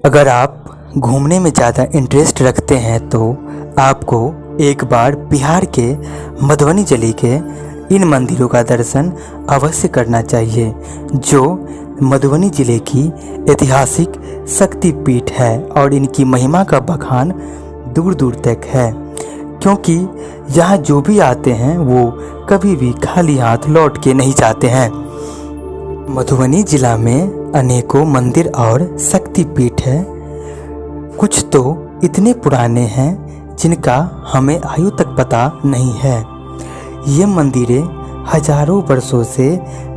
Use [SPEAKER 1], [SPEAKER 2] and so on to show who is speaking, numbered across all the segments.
[SPEAKER 1] अगर आप घूमने में ज़्यादा इंटरेस्ट रखते हैं तो आपको एक बार बिहार के मधुबनी जिले के इन मंदिरों का दर्शन अवश्य करना चाहिए, जो मधुबनी जिले की ऐतिहासिक शक्तिपीठ है और इनकी महिमा का बखान दूर दूर तक है, क्योंकि यहाँ जो भी आते हैं वो कभी भी खाली हाथ लौट के नहीं जाते हैं। मधुबनी जिला में अनेकों मंदिर और शक्तिपीठ है। कुछ तो इतने पुराने हैं जिनका हमें आयु तक पता नहीं है। ये मंदिरें हजारों वर्षों से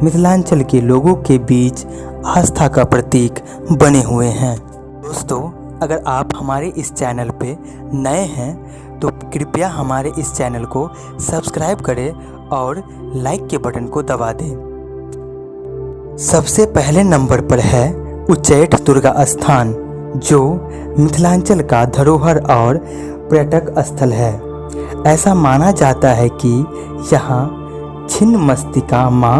[SPEAKER 1] मिथिलांचल के लोगों के बीच आस्था का प्रतीक बने हुए हैं। दोस्तों, अगर आप हमारे इस चैनल पे नए हैं तो कृपया हमारे इस चैनल को सब्सक्राइब करें और लाइक के बटन को दबा दें। सबसे पहले नंबर पर है उच्चैठ दुर्गा स्थान, जो मिथिलांचल का धरोहर और पर्यटक स्थल है। ऐसा माना जाता है कि यहाँ छिन्नमस्तिका माँ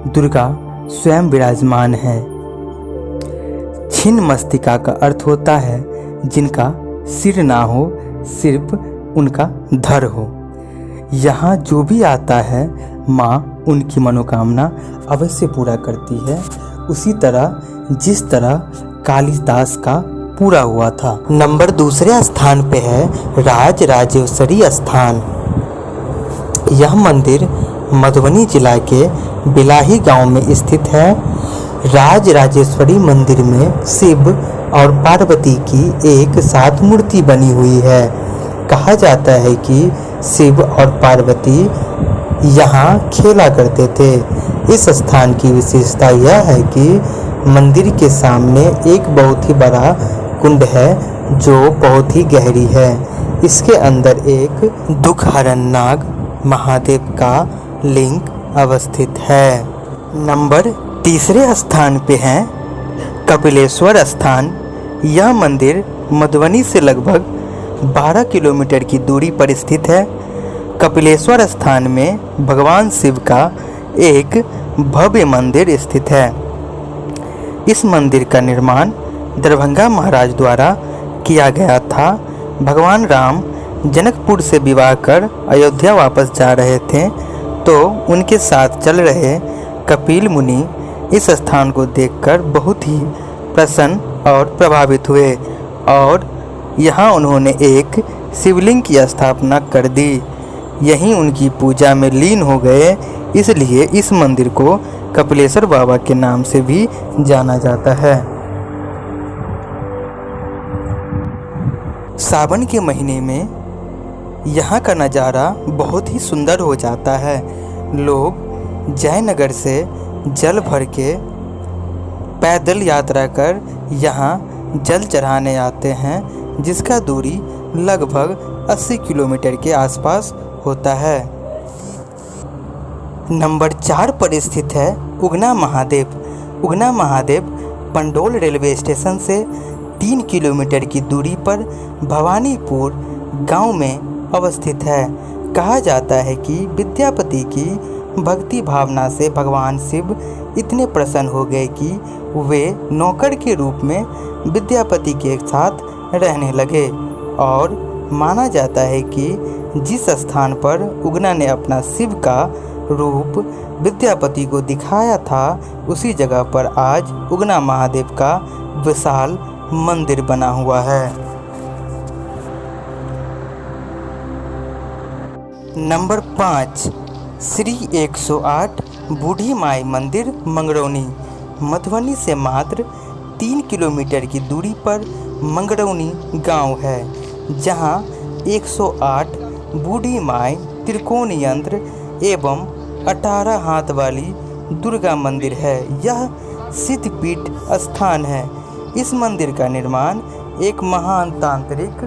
[SPEAKER 1] दुर्गा स्वयं विराजमान है। छिन्नमस्तिका का अर्थ होता है जिनका सिर ना हो, सिर्फ उनका धड़ हो। यहाँ जो भी आता है माँ उनकी मनोकामना अवश्य पूरा करती है, उसी तरह जिस तरह कालिदास का पूरा हुआ था। नंबर दूसरे स्थान पे है राज राजेश्वरी स्थान। यह मंदिर मधुबनी जिला के बिलाही गांव में स्थित है। राज राजेश्वरी मंदिर में शिव और पार्वती की एक साथ मूर्ति बनी हुई है। कहा जाता है कि शिव और पार्वती यहाँ खेला करते थे। इस स्थान की विशेषता यह है कि मंदिर के सामने एक बहुत ही बड़ा कुंड है जो बहुत ही गहरी है। इसके अंदर एक दुखहरण नाग महादेव का लिंग अवस्थित है। नंबर तीसरे स्थान पे है कपिलेश्वर स्थान। यह मंदिर मधुबनी से लगभग 12 किलोमीटर की दूरी पर स्थित है। कपिलेश्वर स्थान में भगवान शिव का एक भव्य मंदिर स्थित है। इस मंदिर का निर्माण दरभंगा महाराज द्वारा किया गया था। भगवान राम जनकपुर से विवाह कर अयोध्या वापस जा रहे थे तो उनके साथ चल रहे कपिल मुनि इस स्थान को देखकर बहुत ही प्रसन्न और प्रभावित हुए और यहाँ उन्होंने एक शिवलिंग की स्थापना कर दी। यहीं उनकी पूजा में लीन हो गए, इसलिए इस मंदिर को कपिलेश्वर बाबा के नाम से भी जाना जाता है। सावन के महीने में यहाँ का नज़ारा बहुत ही सुंदर हो जाता है। लोग जयनगर से जल भर के पैदल यात्रा कर यहाँ जल चढ़ाने आते हैं, जिसका दूरी लगभग 80 किलोमीटर के आसपास होता है। नंबर 4 पर स्थित है उगना महादेव। उगना महादेव पंडोल रेलवे स्टेशन से 3 किलोमीटर की दूरी पर भवानीपुर गांव में अवस्थित है। कहा जाता है कि विद्यापति की भक्ति भावना से भगवान शिव इतने प्रसन्न हो गए कि वे नौकर के रूप में विद्यापति के साथ रहने लगे और माना जाता है कि जिस स्थान पर उगना ने अपना शिव का रूप विद्यापति को दिखाया था, उसी जगह पर आज उगना महादेव का विशाल मंदिर बना हुआ है। नंबर 5 श्री 108 बूढ़ी माई मंदिर मंगरौनी। मधुबनी से मात्र 3 किलोमीटर की दूरी पर मंगरौनी गांव है, जहां 108 बूढ़ी माई त्रिकोण यंत्र एवं 18 हाथ वाली दुर्गा मंदिर है। यह सिद्धपीठ स्थान है। इस मंदिर का निर्माण एक महान तांत्रिक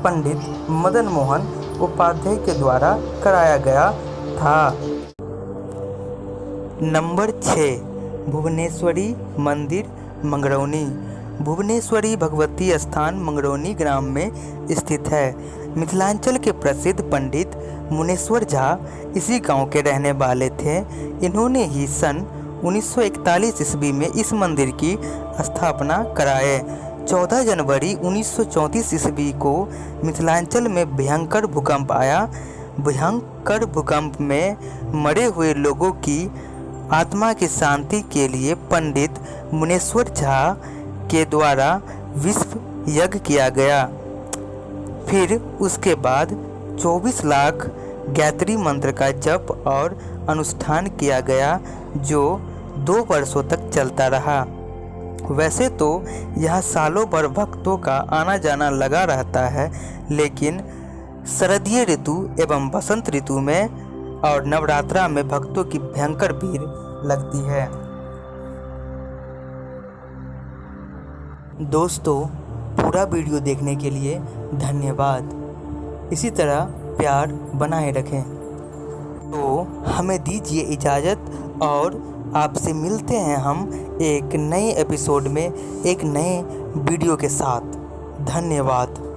[SPEAKER 1] पंडित मदन मोहन उपाध्याय के द्वारा कराया गया था। नंबर 6 भुवनेश्वरी मंदिर मंगरौनी। भुवनेश्वरी भगवती स्थान मंगरौनी ग्राम में स्थित है। मिथिलांचल के प्रसिद्ध पंडित मुनेश्वर झा इसी गांव के रहने वाले थे। इन्होंने ही सन 1941 ईस्वी में इस मंदिर की स्थापना कराए। 14 जनवरी 1934 ईस्वी को मिथिलांचल में भयंकर भूकंप आया। भयंकर भूकंप में मरे हुए लोगों की आत्मा की शांति के लिए पंडित मुनेश्वर झा के द्वारा विश्व यज्ञ किया गया। फिर उसके बाद 24 लाख गायत्री मंत्र का जप और अनुष्ठान किया गया, जो 2 वर्षों तक चलता रहा। वैसे तो यह सालों भर भक्तों का आना जाना लगा रहता है, लेकिन शरदीय ऋतु एवं बसंत ऋतु में और नवरात्रा में भक्तों की भयंकर भीड़ लगती है। दोस्तों, पूरा वीडियो देखने के लिए धन्यवाद। इसी तरह प्यार बनाए रखें। तो हमें दीजिए इजाज़त और आपसे मिलते हैं हम एक नए एपिसोड में एक नए वीडियो के साथ। धन्यवाद।